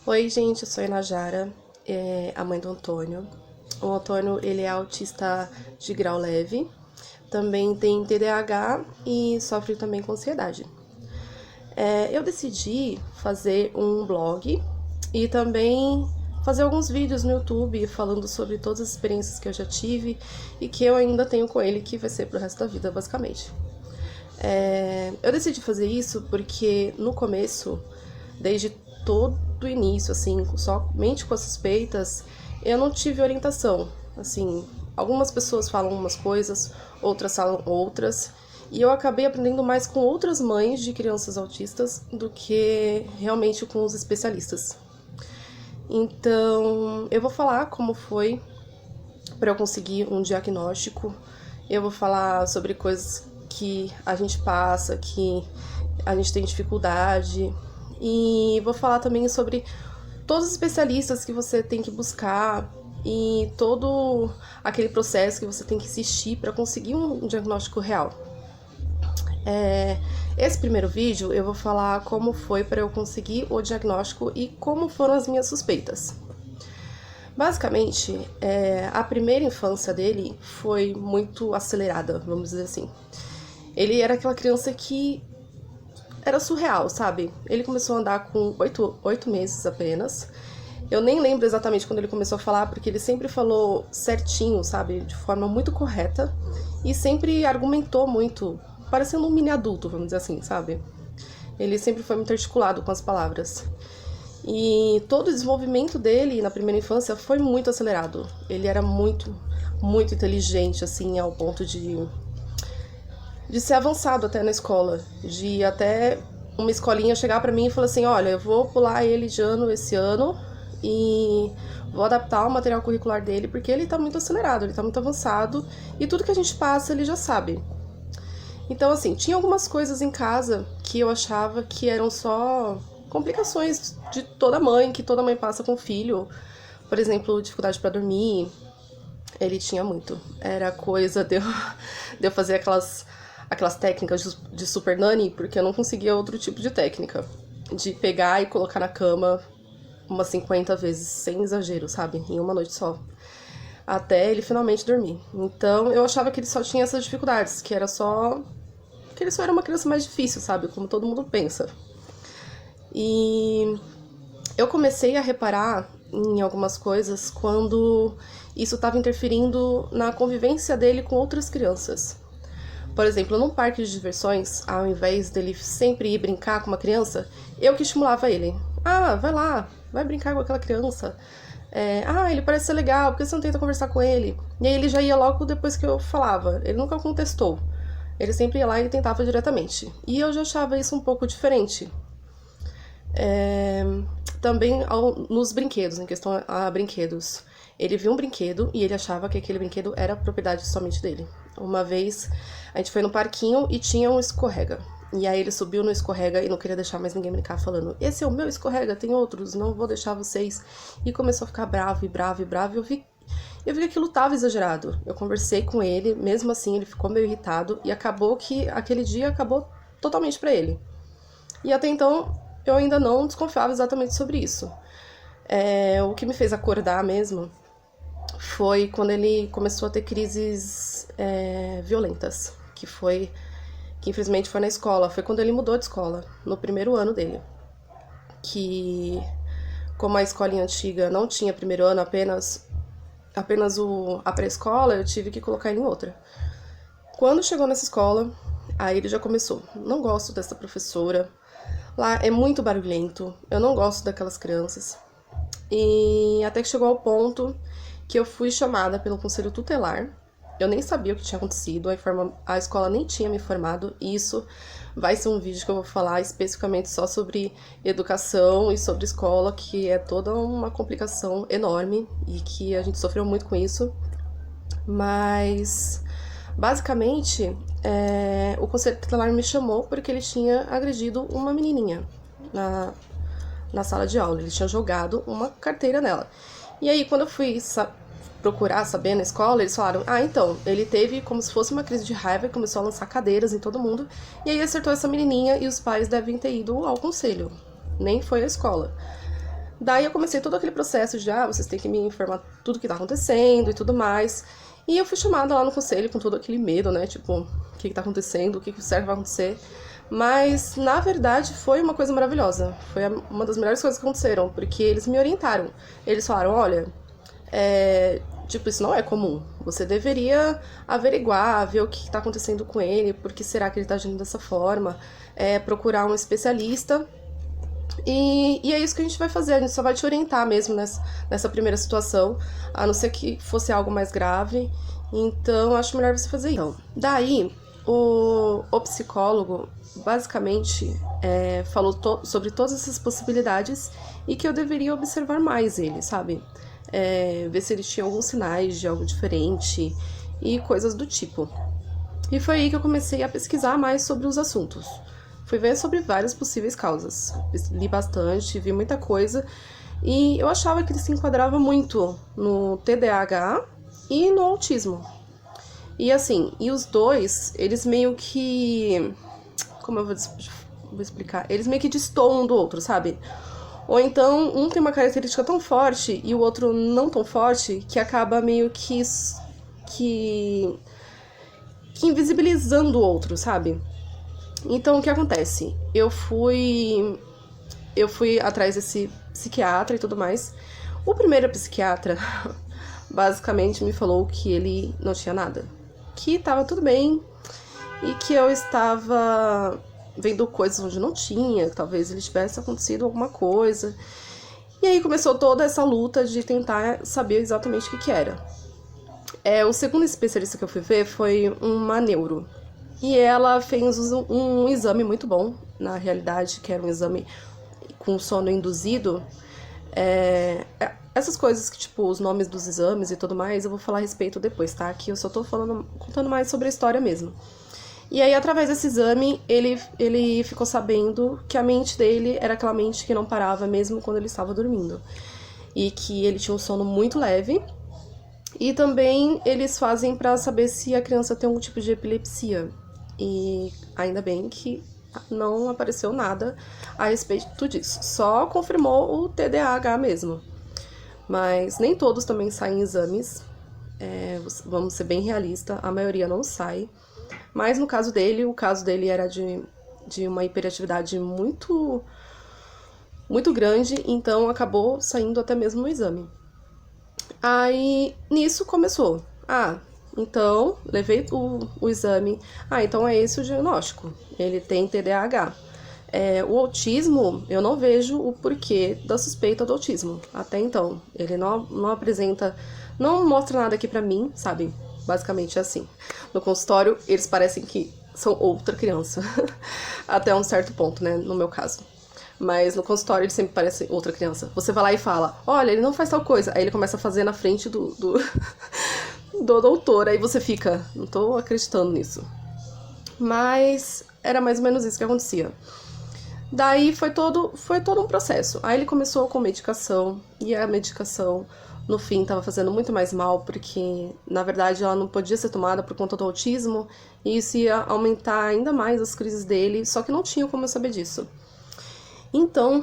Oi, gente, eu sou a Inajara, a mãe do Antônio. O Antônio, ele é autista de grau leve, também tem TDAH e sofre também com ansiedade. Eu decidi fazer um blog e também fazer alguns vídeos no YouTube falando sobre todas as experiências que eu já tive e que eu ainda tenho com ele, que vai ser pro resto da vida, basicamente. Eu decidi fazer isso porque no começo, desde todo o início, assim, somente com as suspeitas, eu não tive orientação. Assim, algumas pessoas falam umas coisas, outras falam outras, e eu acabei aprendendo mais com outras mães de crianças autistas do que realmente com os especialistas. Então, eu vou falar como foi para eu conseguir um diagnóstico. Eu vou falar sobre coisas que a gente passa, que a gente tem dificuldade. E vou falar também sobre todos os especialistas que você tem que buscar e todo aquele processo que você tem que insistir para conseguir um diagnóstico real. Esse primeiro vídeo eu vou falar como foi para eu conseguir o diagnóstico e como foram as minhas suspeitas. Basicamente, a primeira infância dele foi muito acelerada, vamos dizer assim. Ele era aquela criança que era surreal, sabe? Ele começou a andar com 8 meses apenas. Eu nem lembro exatamente quando ele começou a falar, porque ele sempre falou certinho, sabe? De forma muito correta. E sempre argumentou muito, parecendo um mini adulto, vamos dizer assim, sabe? Ele sempre foi muito articulado com as palavras. E todo o desenvolvimento dele na primeira infância foi muito acelerado. Ele era muito, muito inteligente, assim, ao ponto de ser avançado até na escola. De até uma escolinha chegar pra mim e falar assim, olha, eu vou pular ele de ano esse ano e vou adaptar o material curricular dele, porque ele tá muito acelerado, ele tá muito avançado e tudo que a gente passa ele já sabe. Então, assim, tinha algumas coisas em casa que eu achava que eram só complicações de toda mãe, que toda mãe passa com o filho. Por exemplo, dificuldade para dormir. Ele tinha muito. Era coisa de eu fazer aquelas técnicas de super nanny, porque eu não conseguia outro tipo de técnica. De pegar e colocar na cama umas 50 vezes, sem exagero, sabe? Em uma noite só. Até ele finalmente dormir. Então eu achava que ele só tinha essas dificuldades, que era só. Que ele só era uma criança mais difícil, sabe? Como todo mundo pensa. E eu comecei a reparar em algumas coisas quando isso estava interferindo na convivência dele com outras crianças. Por exemplo, num parque de diversões, ao invés dele sempre ir brincar com uma criança, eu que estimulava ele. Ah, vai lá, vai brincar com aquela criança. Ele parece ser legal, por que você não tenta conversar com ele? E aí ele já ia logo depois que eu falava. Ele nunca contestou. Ele sempre ia lá e tentava diretamente. E eu já achava isso um pouco diferente. Também nos brinquedos, em questão a brinquedos. Ele viu um brinquedo e ele achava que aquele brinquedo era propriedade somente dele. Uma vez a gente foi no parquinho e tinha um escorrega. E aí ele subiu no escorrega e não queria deixar mais ninguém brincar, falando: esse é o meu escorrega, tem outros, não vou deixar vocês. E começou a ficar bravo e bravo e bravo. Eu vi que aquilo tava exagerado. Eu conversei com ele, mesmo assim ele ficou meio irritado e acabou que aquele dia acabou totalmente pra ele. E até então eu ainda não desconfiava exatamente sobre isso. O que me fez acordar mesmo foi quando ele começou a ter crises violentas, que infelizmente foi na escola. Foi quando ele mudou de escola, no primeiro ano dele. Que, como a escolinha antiga não tinha primeiro ano, apenas a pré-escola, eu tive que colocar ele em outra. Quando chegou nessa escola, aí ele já começou: não gosto dessa professora, lá é muito barulhento, eu não gosto daquelas crianças. E até que chegou ao ponto que eu fui chamada pelo conselho tutelar. Eu nem sabia o que tinha acontecido, a escola nem tinha me informado. E isso vai ser um vídeo que eu vou falar especificamente só sobre educação e sobre escola, que é toda uma complicação enorme e que a gente sofreu muito com isso. Mas, basicamente, o conselho tutelar me chamou porque ele tinha agredido uma menininha na sala de aula. Ele tinha jogado uma carteira nela. E aí, quando eu fui procurar saber na escola, eles falaram: então, ele teve como se fosse uma crise de raiva e começou a lançar cadeiras em todo mundo. E aí acertou essa menininha e os pais devem ter ido ao conselho. Nem foi à escola. Daí eu comecei todo aquele processo de, vocês têm que me informar tudo que tá acontecendo e tudo mais. E eu fui chamada lá no conselho com todo aquele medo, né? Tipo, o que tá acontecendo, o que certo vai acontecer. Mas, na verdade, foi uma coisa maravilhosa. Foi uma das melhores coisas que aconteceram, porque eles me orientaram. Eles falaram, olha, tipo, isso não é comum. Você deveria averiguar, ver o que tá acontecendo com ele, por que será que ele tá agindo dessa forma, procurar um especialista. E é isso que a gente vai fazer, a gente só vai te orientar mesmo nessa primeira situação, a não ser que fosse algo mais grave, então acho melhor você fazer isso. Então, daí, o psicólogo basicamente falou sobre todas essas possibilidades e que eu deveria observar mais ele, sabe? Ver se ele tinha alguns sinais de algo diferente e coisas do tipo. E foi aí que eu comecei a pesquisar mais sobre os assuntos. Fui ver sobre várias possíveis causas. Li bastante, vi muita coisa. E eu achava que ele se enquadrava muito no TDAH e no autismo. E assim, os dois, eles meio que... Como eu vou explicar? Eles meio que destoam um do outro, sabe? Ou então, um tem uma característica tão forte e o outro não tão forte, que acaba meio que invisibilizando o outro, sabe? Então, o que acontece? Eu fui atrás desse psiquiatra e tudo mais. O primeiro psiquiatra, basicamente, me falou que ele não tinha nada. Que tava tudo bem e que eu estava vendo coisas onde não tinha, que talvez ele tivesse acontecido alguma coisa. E aí começou toda essa luta de tentar saber exatamente o que era. O segundo especialista que eu fui ver foi uma neuro. E ela fez um exame muito bom, na realidade, que era um exame com sono induzido. Essas coisas que, tipo, os nomes dos exames e tudo mais, eu vou falar a respeito depois, tá? Aqui eu só tô contando mais sobre a história mesmo. E aí, através desse exame, ele ficou sabendo que a mente dele era aquela mente que não parava mesmo quando ele estava dormindo. E que ele tinha um sono muito leve. E também eles fazem pra saber se a criança tem algum tipo de epilepsia. E ainda bem que não apareceu nada a respeito disso. Só confirmou o TDAH mesmo. Mas nem todos também saem em exames. Vamos ser bem realistas, a maioria não sai. Mas no caso dele, o caso dele era de uma hiperatividade muito, muito grande, então acabou saindo até mesmo no exame. Aí, nisso começou. Então, levei o exame. Então é esse o diagnóstico. Ele tem TDAH. O autismo, eu não vejo o porquê da suspeita do autismo. Até então. Ele não apresenta... Não mostra nada aqui pra mim, sabe? Basicamente é assim. No consultório, eles parecem que são outra criança. Até um certo ponto, né? No meu caso. Mas no consultório ele sempre parece outra criança. Você vai lá e fala, olha, ele não faz tal coisa. Aí ele começa a fazer na frente do doutor. Aí você fica, não tô acreditando nisso. Mas era mais ou menos isso que acontecia. Daí foi todo um processo. Aí ele começou com medicação. E a medicação, no fim, tava fazendo muito mais mal. Porque, na verdade, ela não podia ser tomada por conta do autismo. E isso ia aumentar ainda mais as crises dele. Só que não tinha como eu saber disso. Então,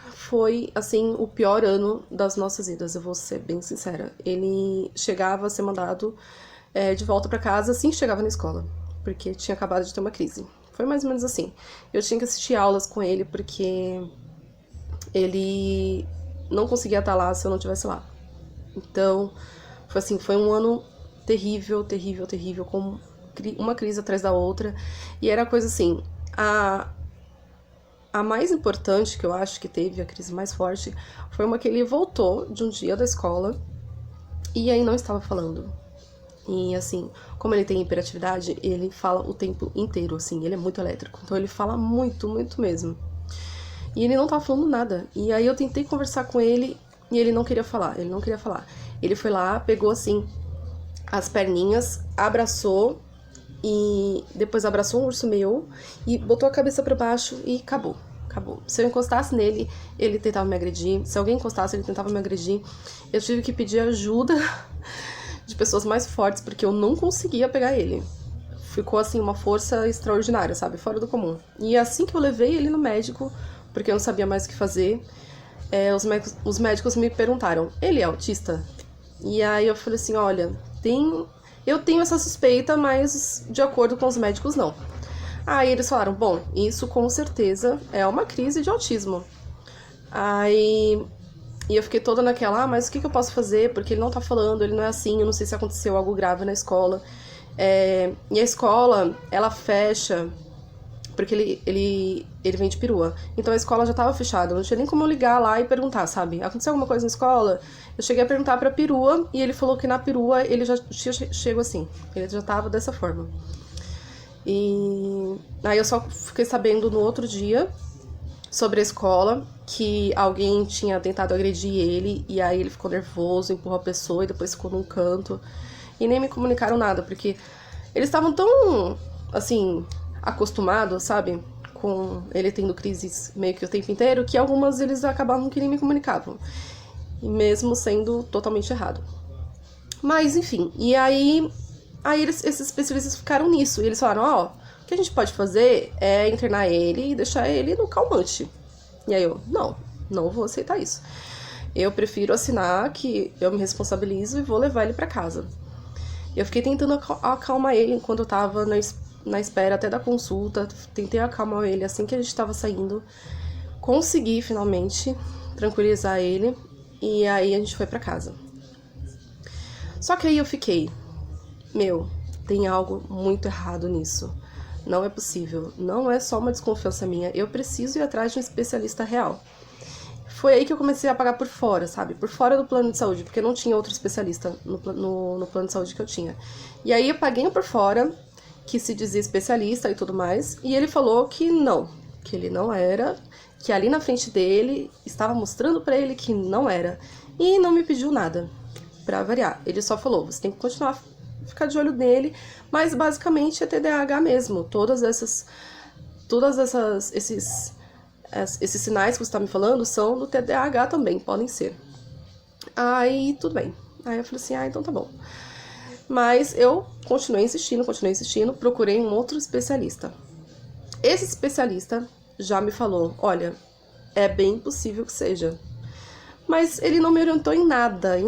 foi, assim, o pior ano das nossas vidas, eu vou ser bem sincera. Ele chegava a ser mandado de volta pra casa assim que chegava na escola, porque tinha acabado de ter uma crise. Foi mais ou menos assim. Eu tinha que assistir aulas com ele, porque ele não conseguia estar lá se eu não estivesse lá. Então, foi assim, foi um ano terrível, terrível, terrível, com uma crise atrás da outra. E era coisa assim, a mais importante que eu acho que teve, a crise mais forte, foi uma que ele voltou de um dia da escola e aí não estava falando. E assim, como ele tem hiperatividade, ele fala o tempo inteiro, assim, ele é muito elétrico. Então ele fala muito, muito mesmo. E ele não tava falando nada. E aí eu tentei conversar com ele e ele não queria falar, Ele foi lá, pegou assim as perninhas, abraçou e depois abraçou um urso meu e botou a cabeça pra baixo e acabou. Se eu encostasse nele, ele tentava me agredir. Se alguém encostasse, ele tentava me agredir. Eu tive que pedir ajuda de pessoas mais fortes, porque eu não conseguia pegar ele. Ficou assim, uma força extraordinária, sabe? Fora do comum. E assim que eu levei ele no médico, porque eu não sabia mais o que fazer, os médicos me perguntaram, ele é autista? E aí eu falei assim, olha, eu tenho essa suspeita, mas de acordo com os médicos, não. Aí eles falaram, bom, isso com certeza é uma crise de autismo. Aí e eu fiquei toda naquela, mas o que eu posso fazer? Porque ele não tá falando, ele não é assim, eu não sei se aconteceu algo grave na escola. E a escola, ela fecha, porque ele vem de perua. Então a escola já tava fechada, não tinha nem como eu ligar lá e perguntar, sabe? Aconteceu alguma coisa na escola? Eu cheguei a perguntar pra perua, e ele falou que na perua ele já chegou assim, ele já tava dessa forma. E aí eu só fiquei sabendo no outro dia sobre a escola, que alguém tinha tentado agredir ele, e aí ele ficou nervoso, empurrou a pessoa e depois ficou num canto. E nem me comunicaram nada, porque eles estavam tão, assim, acostumados, sabe? Com ele tendo crises meio que o tempo inteiro, que algumas eles acabavam que nem me comunicavam. E mesmo sendo totalmente errado. Mas, enfim, e aí esses especialistas ficaram nisso. E eles falaram, ó, o que a gente pode fazer é internar ele e deixar ele no calmante. E aí eu, não vou aceitar isso. Eu prefiro assinar que eu me responsabilizo e vou levar ele pra casa. Eu fiquei tentando acalmar ele enquanto eu tava na espera até da consulta. Tentei acalmar ele assim que a gente tava saindo. Consegui, finalmente, tranquilizar ele. E aí a gente foi pra casa. Só que aí eu fiquei, tem algo muito errado nisso. Não é possível. Não é só uma desconfiança minha. Eu preciso ir atrás de um especialista real. Foi aí que eu comecei a pagar por fora, sabe? Por fora do plano de saúde, porque não tinha outro especialista no plano de saúde que eu tinha. E aí eu paguei por fora, que se dizia especialista e tudo mais, e ele falou que ele não era, que ali na frente dele estava mostrando pra ele que não era. E não me pediu nada, pra variar. Ele só falou, você tem que continuar ficar de olho nele, mas basicamente é TDAH mesmo. Esses sinais que você tá me falando são do TDAH também, podem ser. Aí, tudo bem. Aí eu falei assim, então tá bom. Mas eu continuei insistindo, procurei um outro especialista. Esse especialista já me falou, olha, é bem possível que seja. Mas ele não me orientou em nada.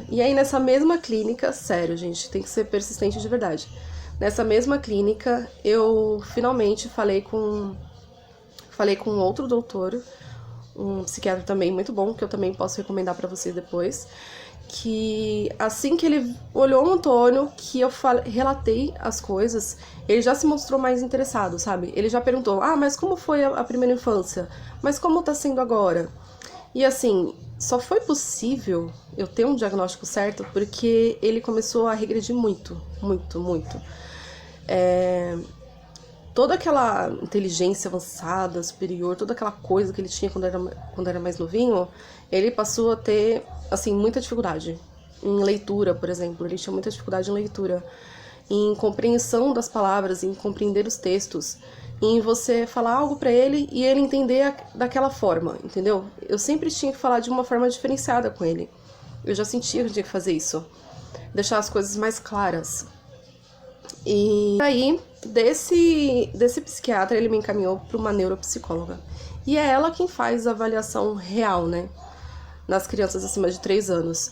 E aí nessa mesma clínica, sério, gente, tem que ser persistente de verdade. Nessa mesma clínica, eu finalmente falei com outro doutor, um psiquiatra também muito bom, que eu também posso recomendar pra vocês depois, que assim que ele olhou o Antônio, que eu relatei as coisas, ele já se mostrou mais interessado, sabe? Ele já perguntou, mas como foi a primeira infância? Mas como tá sendo agora? E assim, só foi possível eu ter um diagnóstico certo porque ele começou a regredir muito. Toda aquela inteligência avançada, superior, toda aquela coisa que ele tinha quando era mais novinho, ele passou a ter, assim, muita dificuldade em leitura, por exemplo. Ele tinha muita dificuldade em leitura, em compreensão das palavras, em compreender os textos, em você falar algo pra ele e ele entender daquela forma, entendeu? Eu sempre tinha que falar de uma forma diferenciada com ele. Eu já sentia que eu tinha que fazer isso, deixar as coisas mais claras. E aí, desse psiquiatra, ele me encaminhou para uma neuropsicóloga. E é ela quem faz a avaliação real, né? Nas crianças acima de 3 anos.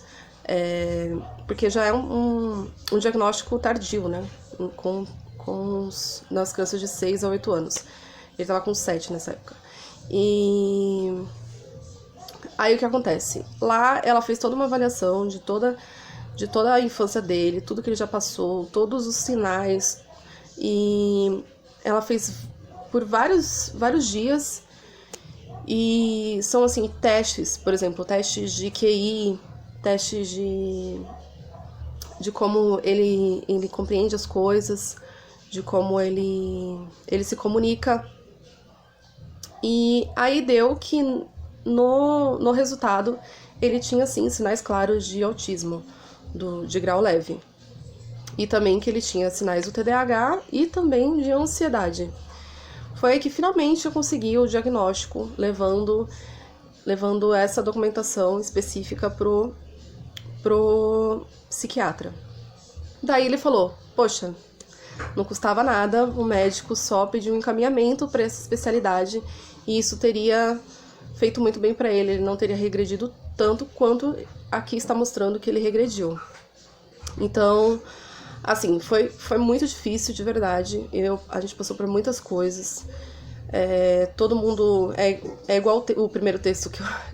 Porque já é um diagnóstico tardio, né? Nas crianças de 6 a 8 anos. Ele estava com 7 nessa época. E aí o que acontece? Lá ela fez toda uma avaliação de toda a infância dele, tudo que ele já passou, todos os sinais. E ela fez por vários dias. E são, assim, testes, por exemplo, testes de QI, testes de como ele compreende as coisas, de como ele se comunica. E aí deu que no resultado ele tinha, sim, sinais claros de autismo, de grau leve. E também que ele tinha sinais do TDAH e também de ansiedade. Foi aí que finalmente eu consegui o diagnóstico, levando essa documentação específica pro psiquiatra. Daí ele falou, poxa, não custava nada, o médico só pediu um encaminhamento para essa especialidade e isso teria feito muito bem pra ele não teria regredido tanto quanto aqui está mostrando que ele regrediu. Então, assim, foi muito difícil, de verdade. A gente passou por muitas coisas. Todo mundo... É igual o primeiro texto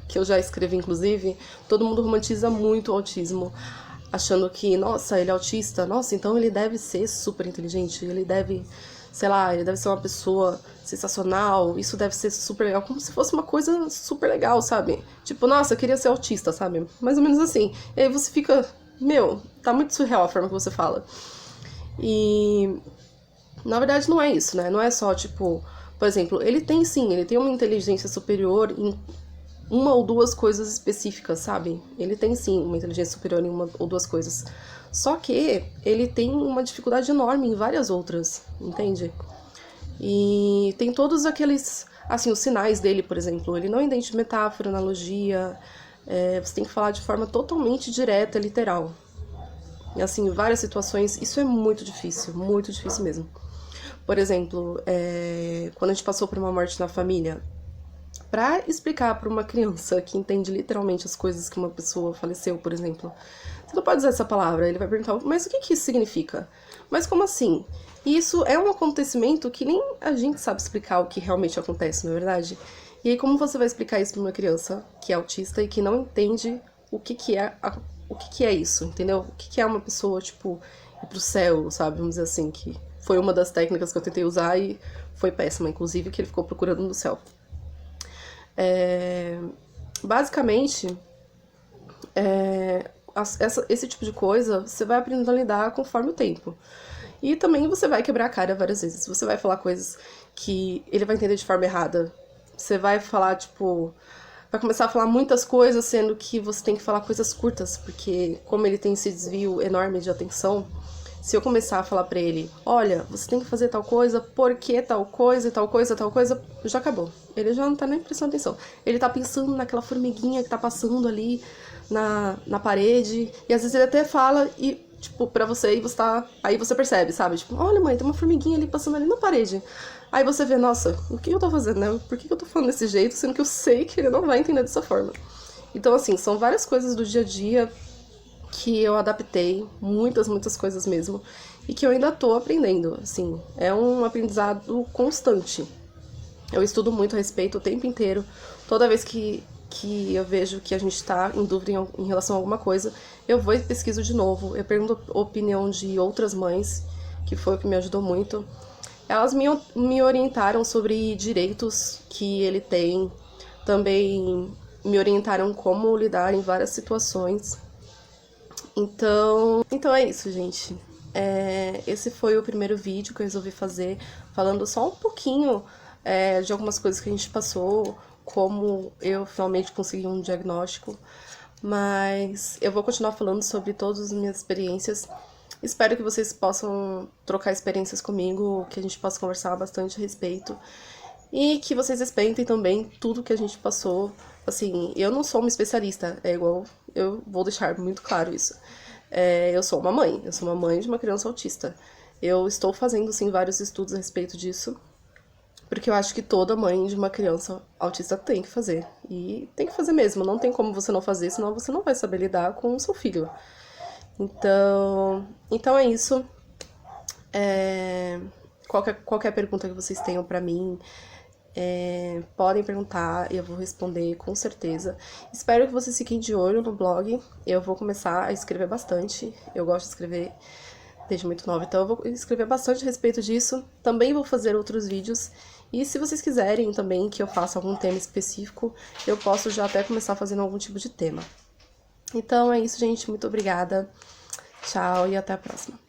que eu já escrevi, inclusive. Todo mundo romantiza muito o autismo, achando que, nossa, ele é autista. Nossa, então ele deve ser super inteligente. Ele deve, sei lá, ele deve ser uma pessoa sensacional. Isso deve ser super legal. Como se fosse uma coisa super legal, sabe? Tipo, nossa, eu queria ser autista, sabe? Mais ou menos assim. E aí você fica... Meu, tá muito surreal a forma que você fala. E na verdade não é isso, né? Não é só, tipo... Por exemplo, ele tem uma inteligência superior em uma ou duas coisas específicas, sabe? Ele tem sim uma inteligência superior em uma ou duas coisas. Só que ele tem uma dificuldade enorme em várias outras, entende? E tem todos aqueles... Assim, os sinais dele, por exemplo. Ele não entende metáfora, analogia... você tem que falar de forma totalmente direta, literal. E assim, em várias situações, isso é muito difícil mesmo. Por exemplo, quando a gente passou por uma morte na família, pra explicar pra uma criança que entende literalmente as coisas que uma pessoa faleceu, por exemplo, você não pode dizer essa palavra, ele vai perguntar, mas o que isso significa? Mas como assim? E isso é um acontecimento que nem a gente sabe explicar o que realmente acontece, não é verdade? E aí como você vai explicar isso pra uma criança que é autista e que não entende o que é isso, entendeu? O que é uma pessoa, tipo, ir pro céu, sabe? Vamos dizer assim, que foi uma das técnicas que eu tentei usar e foi péssima, inclusive, que ele ficou procurando no céu. Basicamente, esse tipo de coisa você vai aprendendo a lidar conforme o tempo. E também você vai quebrar a cara várias vezes. Você vai falar coisas que ele vai entender de forma errada. Você vai falar, tipo... Vai começar a falar muitas coisas, sendo que você tem que falar coisas curtas, porque como ele tem esse desvio enorme de atenção, se eu começar a falar pra ele, olha, você tem que fazer tal coisa, porque tal coisa, tal coisa, tal coisa, já acabou. Ele já não tá nem prestando atenção. Ele tá pensando naquela formiguinha que tá passando ali na parede, e às vezes ele até fala e, tipo, pra você, e você tá... Aí você percebe, sabe? Tipo, olha mãe, tem uma formiguinha ali passando ali na parede. Aí você vê, nossa, o que eu tô fazendo, né? Por que eu tô falando desse jeito, sendo que eu sei que ele não vai entender dessa forma? Então, assim, são várias coisas do dia a dia que eu adaptei, muitas coisas mesmo, e que eu ainda tô aprendendo, assim. É um aprendizado constante. Eu estudo muito a respeito o tempo inteiro. Toda vez que eu vejo que a gente tá em dúvida em relação a alguma coisa, eu vou e pesquiso de novo. Eu pergunto a opinião de outras mães, que foi o que me ajudou muito. Elas me orientaram sobre direitos que ele tem, também me orientaram como lidar em várias situações. Então é isso, gente. Esse foi o primeiro vídeo que eu resolvi fazer, falando só um pouquinho de algumas coisas que a gente passou, como eu finalmente consegui um diagnóstico. Mas eu vou continuar falando sobre todas as minhas experiências. Espero que vocês possam trocar experiências comigo, que a gente possa conversar bastante a respeito. E que vocês respeitem também tudo que a gente passou. Assim, eu não sou uma especialista, eu vou deixar muito claro isso. Eu sou uma mãe de uma criança autista. Eu estou fazendo, sim, vários estudos a respeito disso, porque eu acho que toda mãe de uma criança autista tem que fazer. E tem que fazer mesmo, não tem como você não fazer, senão você não vai saber lidar com o seu filho. Então é isso. Qualquer pergunta que vocês tenham pra mim, podem perguntar, eu vou responder com certeza. Espero que vocês fiquem de olho no blog. Eu vou começar a escrever bastante. Eu gosto de escrever desde muito nova, então eu vou escrever bastante a respeito disso. Também vou fazer outros vídeos. E se vocês quiserem também que eu faça algum tema específico, eu posso já até começar fazendo algum tipo de tema. Então é isso, gente. Muito obrigada. Tchau e até a próxima.